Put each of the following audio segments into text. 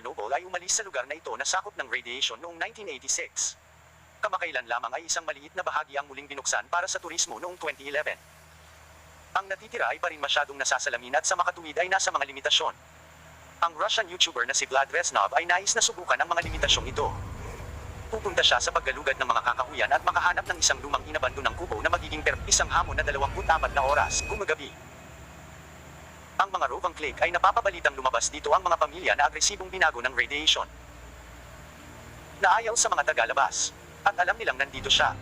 Chernobyl ay umalis sa lugar na ito na sakop ng radiation noong 1986. Kamakailan lamang ay isang maliit na bahagi ang muling binuksan para sa turismo noong 2011. Ang natitira ay pa rin masyadong nasasalamin at sa makatuwid ay nasa mga limitasyon. Ang Russian YouTuber na si Vlad Reznov ay nais na subukan ang mga limitasyong ito. Pupunta siya sa paggalugad ng mga kakahuyan at makahanap ng isang lumang inabandonang kubo na magiging isang hamon na 24 na oras, gumagabi. Ang mga rovang click ay napapabalitang lumabas dito ang mga pamilya na agresibong binago ng radiation. Naayaw sa mga tagalabas. At alam nilang nandito siya.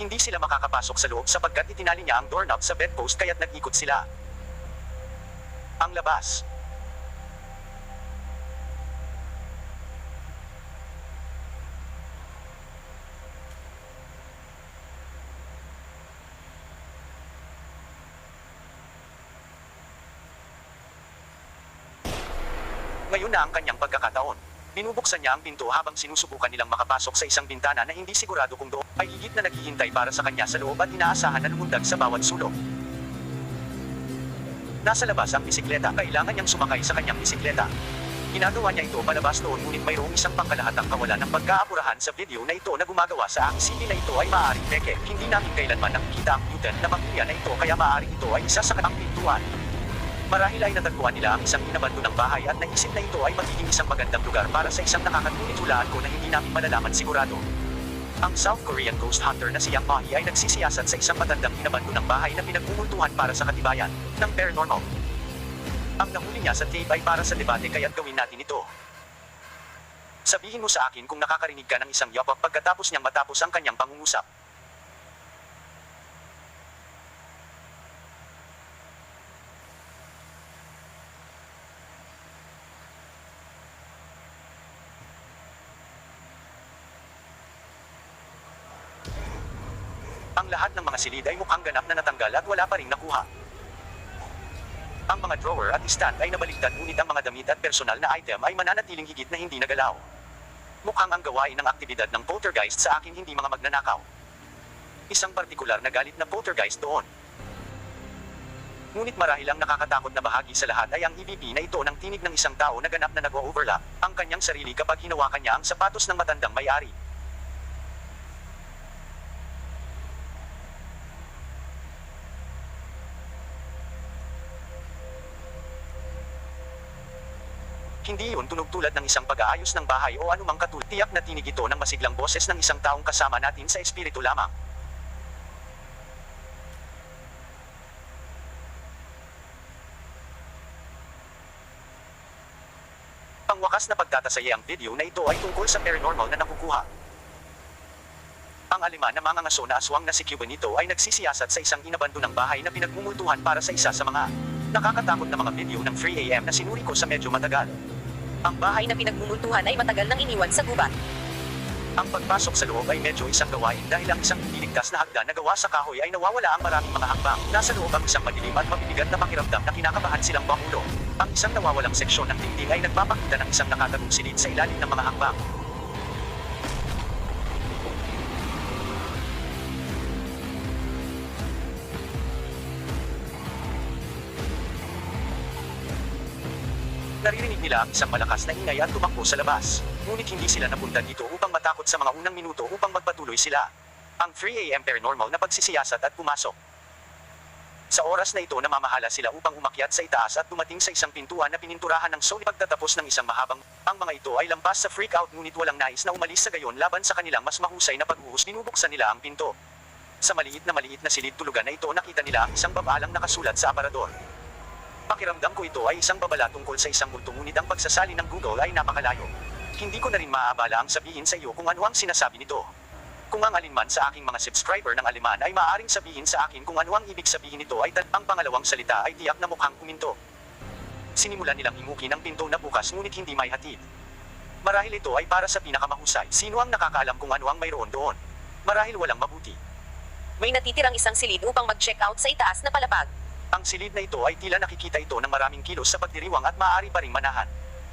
Hindi sila makakapasok sa loob sapagkat itinali niya ang doorknob sa bedpost kaya't nag-ikot sila. Ang labas. Ngayon na ang kanyang pagkakataon. Binubuksan niya ang pinto habang sinusubukan nilang makapasok sa isang bintana na hindi sigurado kung doon ay higit na naghihintay para sa kanya sa loob at inaasahan na lumundag sa bawat sulok. Nasa labas ang bisikleta, kailangan niyang sumakay sa kanyang bisikleta. Ginagawa niya ito palabas noon ngunit mayroong isang pangkalahatang kawalan ng pagkaapurahan sa video na ito na gumagawa sa aking silbi na ito ay maaaring peke. Hindi namin kailanman nakikita ang mutant na pamilya na ito kaya maaaring ito ay isa sa kanang pintuan. Marahil ay natagpuan nila ang isang inabandonang bahay at naisip na ito ay magiging isang magandang lugar para sa isang nakakagulit hulaan ko na hindi namin malalaman sigurado. Ang South Korean ghost hunter na si Yang Mahi ay nagsisiyasat sa isang matandang inabandonang bahay na pinagmumultuhan para sa katibayan ng paranormal. Ang nahuli niya sa tape ay para sa debate kaya't gawin natin ito. Sabihin mo sa akin kung nakakarinig ka ng isang yapap pagkatapos niyang matapos ang kanyang pangungusap. Ang lahat ng mga silid ay mukhang ganap na natanggal at wala pa ring nakuha. Ang mga drawer at stand ay nabaligtad ngunit ang mga damit at personal na item ay mananatiling higit na hindi nagalaw. Mukhang ang gawain ng aktibidad ng poltergeist sa akin hindi mga magnanakaw. Isang partikular na galit na poltergeist doon. Ngunit marahil ang nakakatakot na bahagi sa lahat ay ang EVP na ito ng tinig ng isang tao na ganap na nag-overlap ang kanyang sarili kapag hinawakan niya ang sapatos ng matandang may-ari. Hindi yun tunog tulad ng isang pag-aayos ng bahay o anumang katulad. Tiyak na tinig ito ng masiglang boses ng isang taong kasama natin sa espiritu lamang. Pangwakas na pagtatasaya ang video na ito ay tungkol sa paranormal na nakukuha. Ang alima na mga ngaso na aswang na si Cubanito ay nagsisiyasat sa isang inabandonang bahay na pinagmumultuhan para sa isa sa mga nakakatakot na mga video ng 3 AM na sinuri ko sa medyo matagal. Ang bahay na pinagmumultuhan ay matagal nang iniwan sa gubat. Ang pagpasok sa loob ay medyo isang gawain dahil ang isang hindi ligtas na hagdan na gawa sa kahoy ay nawawala ang maraming mga hakbang. Nasa loob ang isang madilim at mabibigat na pakiramdam na kinakabahan silang mamulo. Ang isang nawawalang seksyon ng dingding ay nagpapakita ng isang nakatagong silid sa ilalim ng mga hakbang. Naririnig nila ang isang malakas na ingay at tumakbo sa labas. Ngunit hindi sila napunta dito upang matakot sa mga unang minuto upang magpatuloy sila. Ang 3 AM paranormal na pagsisiyasat at pumasok. Sa oras na ito namamahala sila upang umakyat sa itaas at dumating sa isang pintuan na pininturahan ng solid pagtatapos ng isang mahabang. Ang mga ito ay lampas sa freak out ngunit walang nais na umalis sa gayon laban sa kanilang mas mahusay na pag-uhus. Binubuksan nila ang pinto. Sa maliit na silid tulugan na ito nakita nila ang isang babalang nakasulat sa aparador. Pakiramdam ko ito ay isang babala tungkol sa isang multo ngunit ang pagsasali ng Google ay napakalayo. Hindi ko na rin maaabala ang sabihin sa iyo kung ano ang sinasabi nito. Kung ang alinman sa aking mga subscriber ng Aleman ay maaaring sabihin sa akin kung ano ang ibig sabihin nito ay ang pangalawang salita ay tiyak na mukhang kuminto. Sinimulan nilang imukin ang pinto na bukas ngunit hindi may hatid. Marahil ito ay para sa pinakamahusay. Sino ang nakakaalam kung ano ang mayroon doon? Marahil walang mabuti. May natitirang isang silid upang mag-check out sa itaas na palapag. Ang silid na ito ay tila nakikita ito ng maraming kilos sa pagdiriwang at maaari pa ring manahan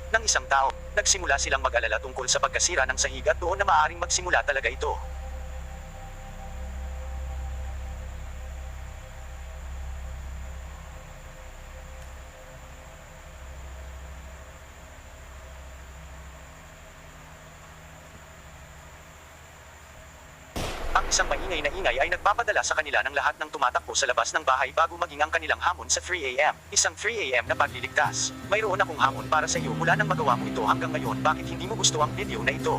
ng isang tao. Nagsimula silang mag-alala tungkol sa pagkasira ng sahig at doon na maaaring magsimula talaga ito. Ang isang maingay na ingay ay nagpapadala sa kanila ng lahat ng tumatakbo sa labas ng bahay bago maging ang kanilang hamon sa 3 AM. Isang 3 AM na pagliligtas. Mayroon akong hamon para sa iyo mula nang magawa mo ito hanggang ngayon. Bakit hindi mo gusto ang video na ito?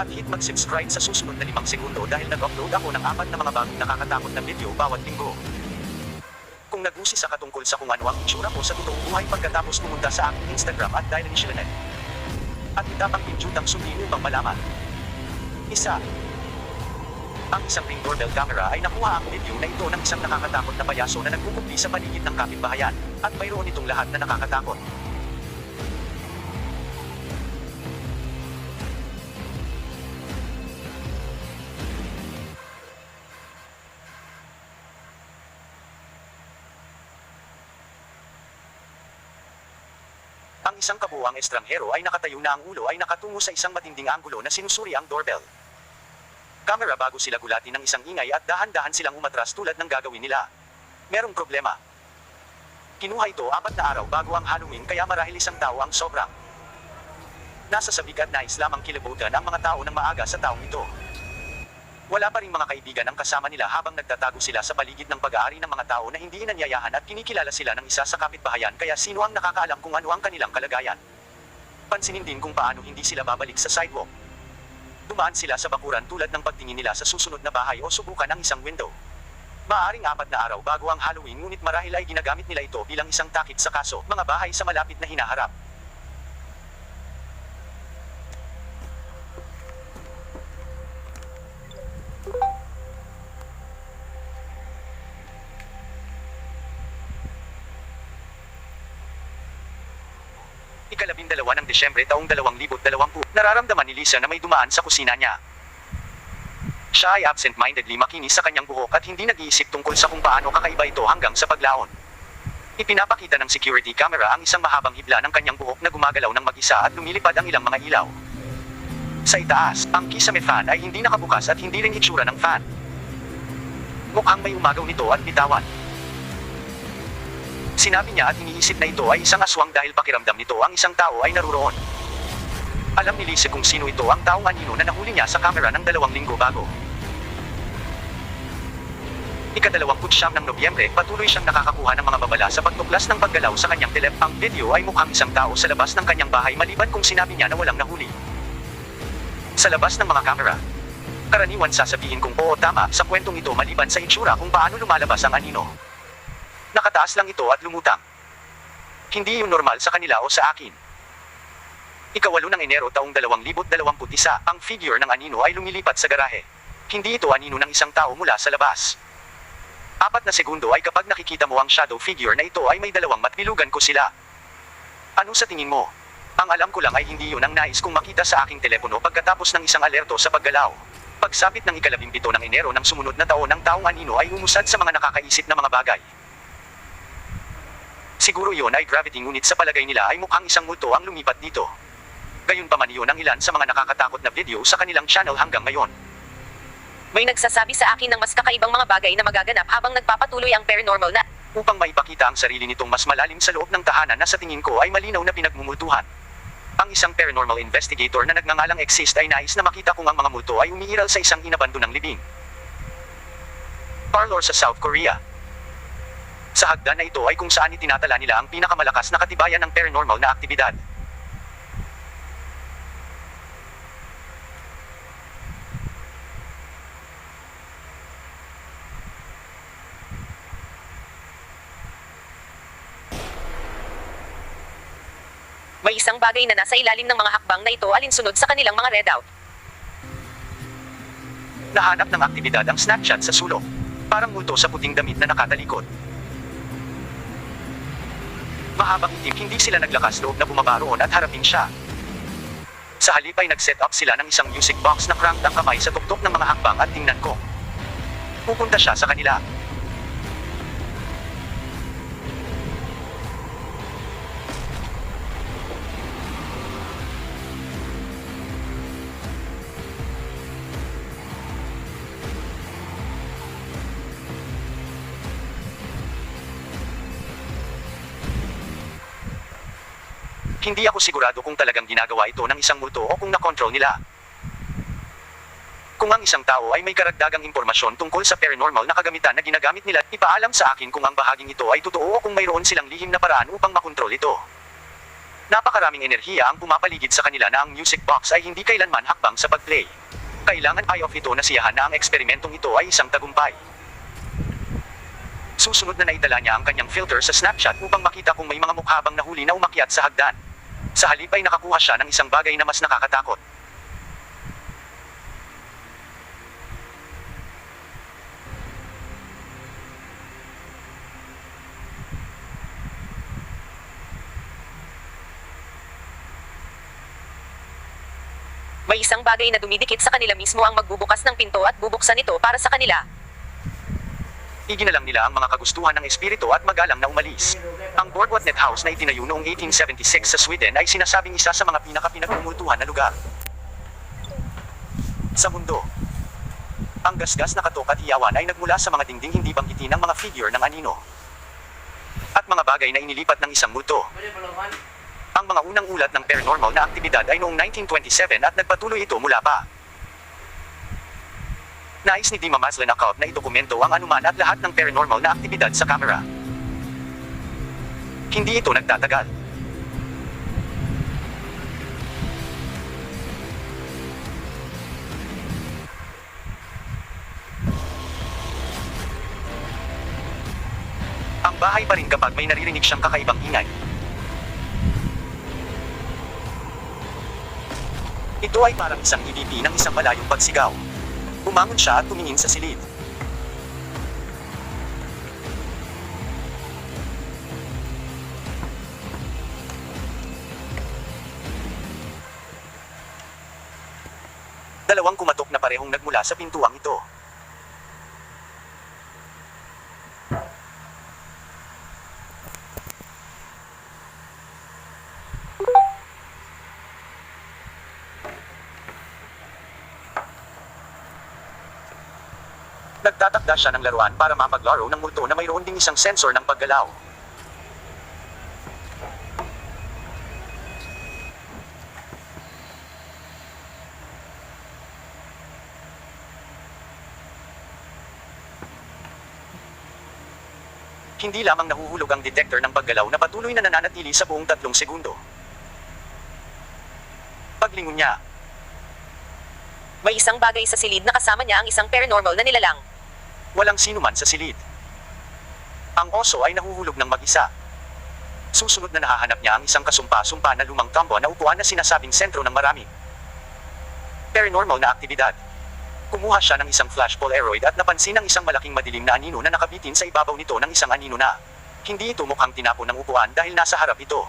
At hit mag-subscribe sa susunod na 5 segundo dahil nag-upload ako ng 4 na mga bagong nakakatakot na video bawat linggo. Kung nag-usisa ka tungkol sa kung ano ang itsura ko sa totoong buhay pagkatapos pumunta sa aking Instagram at Dylan Shilanet. At itapang pinjutang sundin upang malaman. Isa. Ang isang ring doorbell camera ay nakuha ang video na ito ng isang nakakatakot na payaso na nagkukumpli sa paligid ng kapitbahayan, at mayroon itong lahat na nakakatakot. Ang isang kabuuang estranghero ay nakatayo na ang ulo ay nakatungo sa isang matinding anggulo na sinusuri ang doorbell. Camera bago sila gulatin ng isang ingay at dahan-dahan silang umatras tulad ng gagawin nila. Merong problema. Kinuha ito 4 na araw bago ang Halloween kaya marahil isang tao ang sobrang. Nasa sabik at nais lamang kilabutan ang mga tao ng maaga sa taong ito. Wala pa ring mga kaibigan ang kasama nila habang nagtatago sila sa paligid ng pag-aari ng mga tao na hindi inanyayahan at kinikilala sila ng isa sa kapitbahayan kaya sino ang nakakaalam kung ano ang kanilang kalagayan. Pansinin din kung paano hindi sila babalik sa sidewalk. Dumaan sila sa bakuran tulad ng pagtingin nila sa susunod na bahay o subukan ang isang window. Maaring 4 na araw bago ang Halloween ngunit marahil ay ginagamit nila ito bilang isang takip sa kaso, mga bahay sa malapit na hinaharap. Ika-12 ng Desyembre taong 2020, nararamdaman ni Lisa na may dumaan sa kusina niya. Siya ay absent-mindedly makinis sa kanyang buhok at hindi nag-iisip tungkol sa kung paano kakaiba ito hanggang sa paglaon. Ipinapakita ng security camera ang isang mahabang hibla ng kanyang buhok na gumagalaw ng mag-isa at lumilipad ang ilang mga ilaw. Sa itaas, ang kisame fan ay hindi nakabukas at hindi rin itsura ng fan. Mukhang may umagaw nito at bitawan. Sinabi niya at iniisip na ito ay isang aswang dahil pakiramdam nito ang isang tao ay naruroon. Alam ni Lisa kung sino ito ang taong anino na nahuli niya sa kamera ng 2 linggo bago. Ika-29 ng Nobyembre, patuloy siyang nakakakuha ng mga babala sa pagtuklas ng paggalaw sa kanyang Ang video ay mukhang isang tao sa labas ng kanyang bahay maliban kung sinabi niya na walang nahuli. Sa labas ng mga kamera. Karaniwan sasabihin kung oo tama sa kwentong ito maliban sa itsura kung paano lumalabas ang anino. Nakataas lang ito at lumutang. Hindi yun normal sa kanila o sa akin. Ika-8 ng Enero taong 2021, ang figure ng anino ay lumilipat sa garahe. Hindi ito anino ng isang tao mula sa labas. 4 na segundo ay kapag nakikita mo ang shadow figure na ito ay may 2 matbilugan ko sila. Ano sa tingin mo? Ang alam ko lang ay hindi yun ang nais kong makita sa aking telepono pagkatapos ng isang alerto sa paggalaw. Pagsapit ng ika-17 ng Enero ng sumunod na taon ng taong anino ay umusad sa mga nakakaisip na mga bagay. Siguro yon ay gravity ngunit sa palagay nila ay mukhang isang multo ang lumipat dito. Gayunpaman iyon ang ilan sa mga nakakatakot na video sa kanilang channel hanggang ngayon. May nagsasabi sa akin ng mas kakaibang mga bagay na magaganap habang nagpapatuloy ang paranormal na Upang maipakita ang sarili nitong mas malalim sa loob ng tahanan na sa tingin ko ay malinaw na pinagmumultuhan. Ang isang paranormal investigator na nagngangalang Exist ay nais na makita kung ang mga multo ay umiiral sa isang inabandonang libing. Parlor sa South Korea. Sa hagdan na ito ay kung saan itinatala nila ang pinakamalakas na katibayan ng paranormal na aktibidad. may isang bagay na nasa ilalim ng mga hakbang na ito alinsunod sa kanilang mga readout. Nahanap ng aktibidad ang Snapchat sa sulok. Parang multo sa puting damit na nakatalikod. Mahabang itim, hindi sila naglakas loob na bumaba roon at harapin siya. Sa halip ay nag-set up sila ng isang music box na cranked ang kamay sa tuktok ng mga hakbang at tingnan ko. Pupunta siya sa kanila. Hindi ako sigurado kung talagang ginagawa ito ng isang multo o kung nakontrol nila. Kung ang isang tao ay may karagdagang impormasyon tungkol sa paranormal na kagamitan na ginagamit nila, ipaalam sa akin kung ang bahaging ito ay totoo o kung mayroon silang lihim na paraan upang makontrol ito. Napakaraming enerhiya ang pumapaligid sa kanila na ang music box ay hindi kailanman hakbang sa pag-play. Kailangan ay off ito na siyahan na ang eksperimentong ito ay isang tagumpay. Susunod na naitala niya ang kanyang filter sa Snapchat upang makita kung may mga mukha bang nahuli na umakyat sa hagdan. Sa halip ay nakakuha siya ng isang bagay na mas nakakatakot. May isang bagay na dumidikit sa kanila mismo ang magbubukas ng pinto at bubuksan ito para sa kanila. Iginalang nila ang mga kagustuhan ng espiritu at magalang na umalis. Ang Boardwalk House na itinayo noong 1876 sa Sweden ay sinasabing isa sa mga pinaka-pinagmumultuhan na lugar sa mundo. Ang gasgas na katok at hiyawan ay nagmula sa mga dingding hindi banggitin ng mga figure ng anino at mga bagay na inilipat ng isang multo. Ang mga unang ulat ng paranormal na aktibidad ay noong 1927 at nagpatuloy ito mula pa. Nais ni Dima Maslennikov na idokumento ang anuman at lahat ng paranormal na aktibidad sa kamera. Hindi ito nagtatagal. Ang bahay pa rin kapag may naririnig siyang kakaibang ingay. Ito ay parang isang EVP ng isang malayong pagsigaw. Bumangon siya at tumingin sa silid. Dalawang kumatok na parehong nagmula sa pintuang ito. Nagtatakda siya ng laruan para mapaglaro ng multo na mayroon ding isang sensor ng paggalaw. Hindi lamang nahuhulog ang detector ng paggalaw na patuloy na nananatili sa buong 3 segundo. Paglingon niya, May isang bagay sa silid na kasama niya ang isang paranormal na nilalang. walang sinuman sa silid. Ang oso ay nahuhulog ng mag-isa. Susunod na nahahanap niya ang isang kasumpa-sumpa na lumang tambo na upuan na sinasabing sentro ng marami. Paranormal na aktibidad. Kumuha siya ng isang flash polaroid at napansin ang isang malaking madilim na anino na nakabitin sa ibabaw nito ng isang anino na hindi ito mukhang tinapon ng upuan dahil nasa harap ito.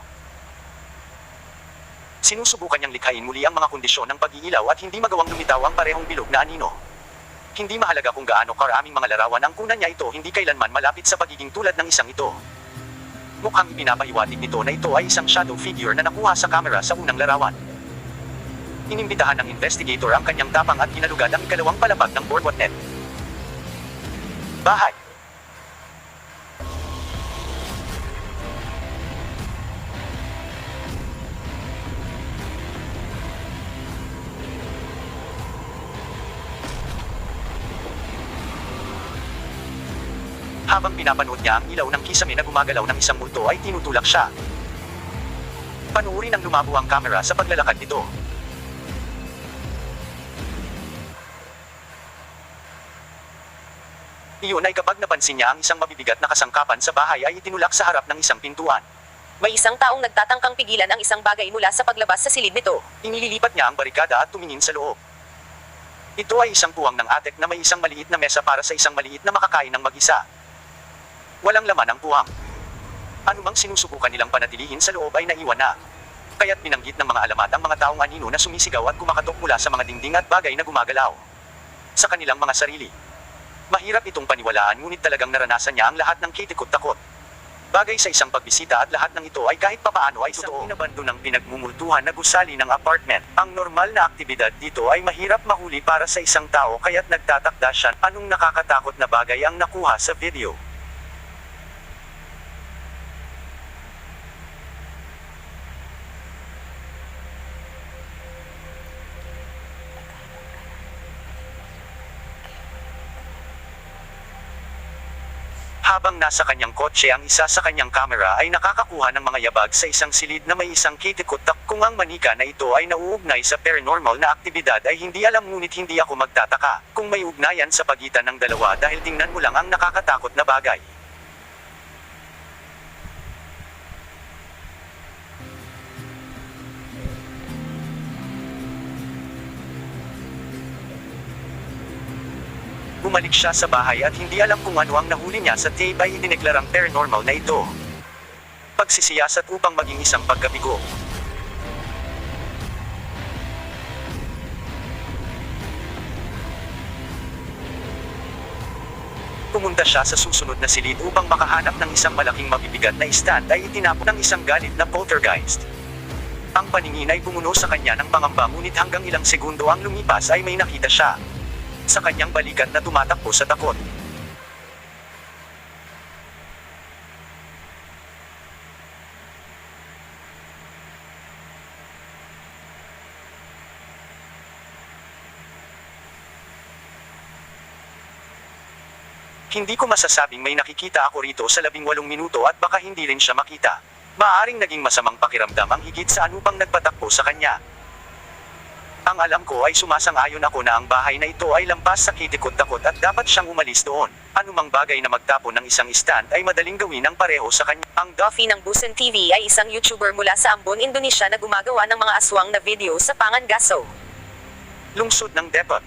Sinusubukan niyang likhain muli ang mga kondisyon ng pag-iilaw at hindi magawang lumitaw ang parehong bilog na anino. Hindi mahalaga kung gaano karaming mga larawan ang kunan niya ito, hindi kailanman malapit sa pagiging tulad ng isang ito. Mukhang ipinapahiwatig nito na ito ay isang shadow figure na nakuha sa kamera sa unang larawan. Inimbitahan ng investigator ang kanyang tapang at kinalugad ang ikalawang palapag ng Boardwalk. Bahay. Habang pinapanood niya ang ilaw ng kisame na gumagalaw ng isang multo ay tinutulak siya. Panuuri ng lumabo ang kamera sa paglalakad nito. Iyon ay kapag napansin niya ang isang mabibigat na kasangkapan sa bahay ay itinulak sa harap ng isang pintuan. May isang taong nagtatangkang pigilan ang isang bagay mula sa paglabas sa silid nito. Inililipat niya ang barikada at tumingin sa loob. Ito ay isang puwang ng atek na may isang maliit na mesa para sa isang maliit na makakain ng mag-isa. Walang laman ang puwang. Anumang sinusubukan nilang panatilihin sa loob ay naiwan na. Kaya't binanggit ng mga alamat ang mga taong anino na sumisigaw at kumakatok mula sa mga dingding at bagay na gumagalaw sa kanilang mga sarili. Mahirap itong paniwalaan ngunit talagang naranasan niya ang lahat ng kitikot-takot. Bagay sa isang pagbisita at lahat ng ito ay kahit papaano ay totoo. Isang inabando ng pinagmumultuhan na gusali ng apartment. Ang normal na aktibidad dito ay mahirap mahuli para sa isang tao kaya't nagtatakda siya anong nakakatakot na bagay ang nakuha sa video. Habang nasa kanyang kotse ang isa sa kanyang kamera ay nakakakuha ng mga yabag sa isang silid na may isang kitikutak. Kung ang manika na ito ay nauugnay sa paranormal na aktibidad ay hindi alam, ngunit hindi ako magtataka kung may ugnayan sa pagitan ng dalawa dahil tingnan mo lang ang nakakatakot na bagay. Bumalik siya sa bahay at hindi alam kung ano ang nahuli niya sa tape ay idineklarang paranormal na ito. Pagsisiyasat upang maging isang pagkabigo. Pumunta siya sa susunod na silid upang makahanap ng isang malaking mabibigat na stand ay itinapon ng isang galit na poltergeist. Ang paningin ay bumuno sa kanya ng pangamba, ngunit hanggang ilang segundo ang lumipas ay may nakita siya sa kanyang balikat na tumatakbo sa takot. Hindi ko masasabing may nakikita ako rito sa 18 minuto at baka hindi rin siya makita. Maaring naging masamang pakiramdam ang higit sa anupang nagpatakbo sa kanya. Ang alam ko ay sumasang-ayon ako na ang bahay na ito ay lampas sa kitikot-takot at dapat siyang umalis doon. Anumang bagay na magtapon ng isang stand ay madaling gawin ng pareho sa kanya. Ang Duffy ng Busan TV ay isang YouTuber mula sa Ambon, Indonesia na gumagawa ng mga aswang na video sa Pangangaso, lungsod ng Depot.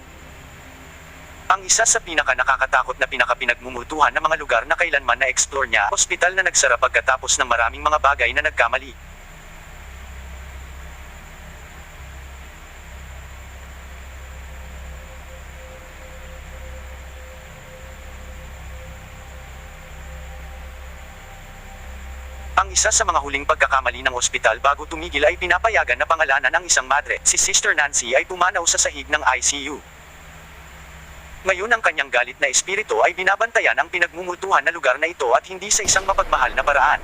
Ang isa sa pinaka-nakakatakot na pinaka-pinagmumultuhan ng mga lugar na kailanman na-explore niya, ospital na nagsara pagkatapos ng maraming mga bagay na nagkamali. Ang isa sa mga huling pagkakamali ng ospital bago tumigil ay pinapayagan na pangalanan ang isang madre. Si Sister Nancy ay pumanaw sa sahig ng ICU. Ngayon ang kanyang galit na espiritu ay binabantayan ang pinagmumultuhan na lugar na ito at hindi sa isang mapagmahal na paraan.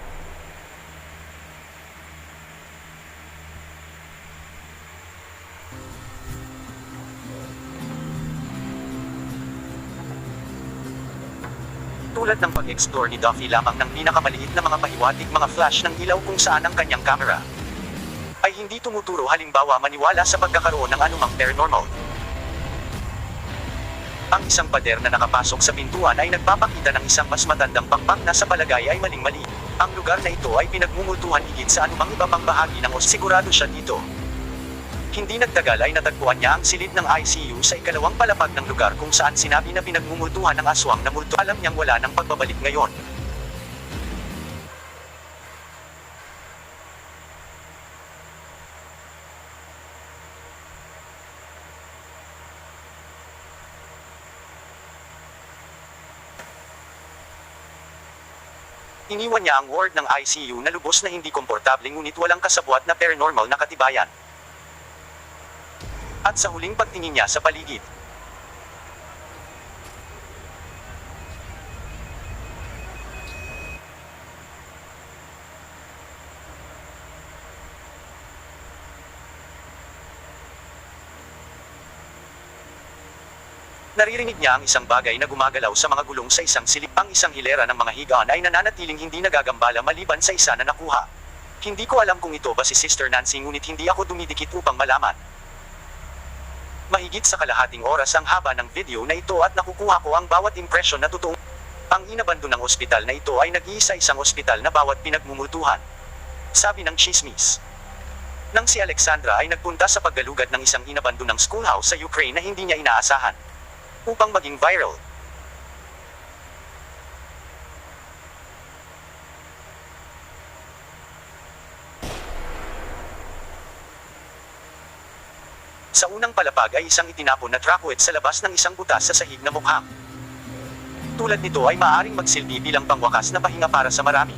Tulad ng pag-explore ni Duffy lamang ng pinakamaliit na mga pahiwatig, mga flash ng ilaw kung saan ang kanyang camera ay hindi tumuturo, halimbawa maniwala sa pagkakaroon ng anumang paranormal. Ang isang pader na nakapasok sa pintuan ay nagpapakita ng isang mas matandang pakpak na sa palagay ay maling-mali. Ang lugar na ito ay pinagmumultuhan higit sa anumang iba pang bahagi ng sigurado siya dito. Hindi nagtagal ay natagpuan niya ang silid ng ICU sa ikalawang palapag ng lugar kung saan sinabi na pinagmumultuhan ng aswang na multo. Alam niyang wala ng pagbabalik ngayon. Iniwan niya ang ward ng ICU na lubos na hindi komportable ngunit walang kasabwat na paranormal na katibayan. At sa huling pagtingin niya sa paligid, naririnig niya ang isang bagay na gumagalaw sa mga gulong sa isang silid. Ang isang hilera ng mga higaan ay nananatiling hindi nagagambala maliban sa isa na nakuha. Hindi ko alam kung ito ba si Sister Nancy, ngunit hindi ako dumidikit upang malaman. Mahigit sa kalahating oras ang haba ng video na ito at nakukuha ko ang bawat impresyon na totoo. Ang inabando ng ospital na ito ay nag-iisa-isang ospital na bawat pinagmumultuhan. Sabi ng chismis. Nang si Alexandra ay nagpunta sa paggalugad ng isang inabando ng schoolhouse sa Ukraine na hindi niya inaasahan, upang maging viral. Sa unang palapag ay isang itinapon na trapuet sa labas ng isang butas sa sahig na mukhang tulad nito ay maaaring magsilbi bilang pangwakas na pahinga para sa marami.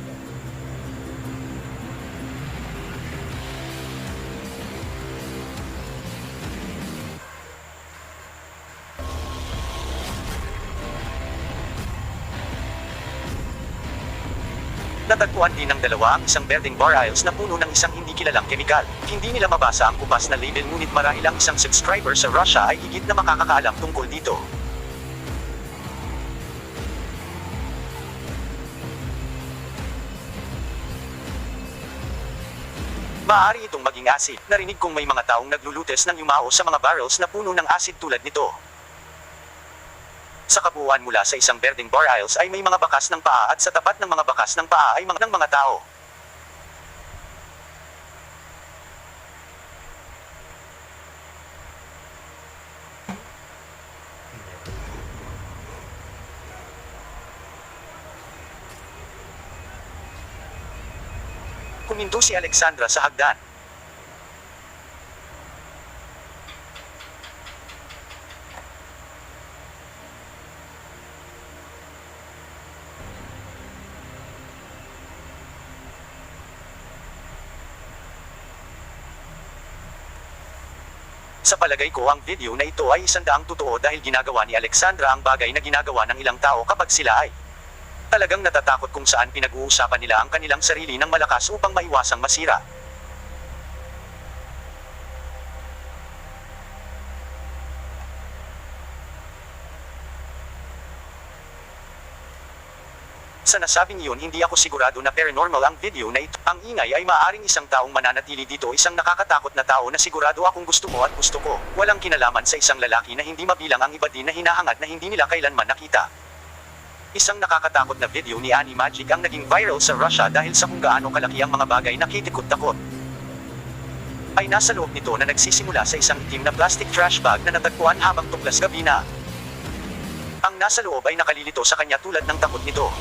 Natagpuan din ng dalawa ang isang berdeng bar aisles na puno ng isang hindi kilalang kemikal. Hindi nila mabasa ang kupas na label, ngunit marahil ang isang subscriber sa Russia ay higit na makakakaalam tungkol dito. Maaari itong maging acid. Narinig kong may mga taong naglulutes ng yumao sa mga barrels na puno ng acid tulad nito. Sa kabuuan mula sa isang berdeng bar aisles ay may mga bakas ng paa at sa tapat ng mga bakas ng paa ay ng mga tao. Kuminto si Alexandra sa hagdan. Sa palagay ko ang video na ito ay isandaang totoo dahil ginagawa ni Alexandra ang bagay na ginagawa ng ilang tao kapag sila ay talagang natatakot kung saan pinag-uusapan nila ang kanilang sarili ng malakas upang maiwasang masira. Sa nasabing iyon hindi ako sigurado na paranormal ang video na ito. Ang ingay ay maaaring isang taong mananatili dito, isang nakakatakot na tao na sigurado akong gusto mo at gusto ko. Walang kinalaman sa isang lalaki na hindi mabilang ang iba din na hinahangad na hindi nila kailanman nakita. Isang nakakatakot na video ni Annie Magic ang naging viral sa Russia dahil sa kung gaano kalaki ang mga bagay na kitikot-takot. Ay nasa loob nito na nagsisimula sa isang itim na plastic trash bag na natagpuan habang tuklas gabi na. Ang nasa loob ay nakalilito sa kanya tulad ng takot nito.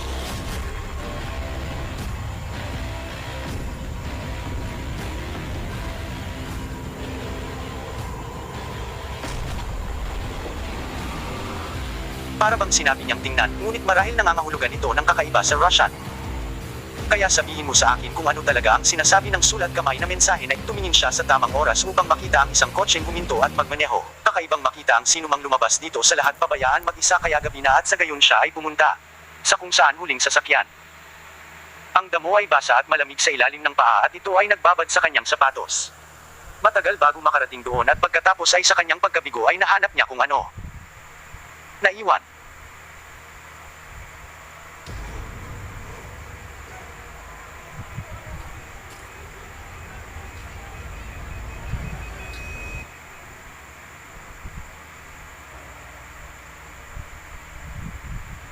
Para bang sinabi niyang tingnan, ngunit marahil nangangahulugan ito ng kakaiba sa Russian. Kaya sabihin mo sa akin kung ano talaga ang sinasabi ng sulat kamay na mensahe na tumingin siya sa tamang oras upang makita ang isang kotseng huminto at magmaneho. Kakaibang makita ang sinumang lumabas dito sa lahat pabayaan mag-isa kaya gabi na at sa gayon siya ay pumunta sa kung saan huling sasakyan. Ang damo ay basa at malamig sa ilalim ng paa at ito ay nagbabad sa kanyang sapatos. Matagal bago makarating doon at pagkatapos ay sa kanyang pagkabigo ay nahanap niya kung ano naiwan.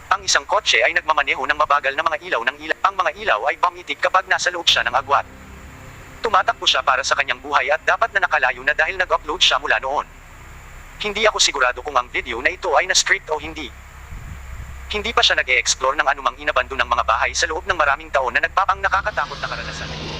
Ang isang kotse ay nagmamaneho ng mabagal na mga ilaw ng ilaw. Ang mga ilaw ay pumitig kapag nasa loob siya ng agwat. Tumatakbo siya para sa kanyang buhay at dapat na nakalayo na dahil nag-upload siya mula noon. Hindi ako sigurado kung ang video na ito ay na-script o hindi. Hindi pa siya nag-e-explore ng anumang inabando ng mga bahay sa loob ng maraming taon na nagpapang nakakatakot na karanasan.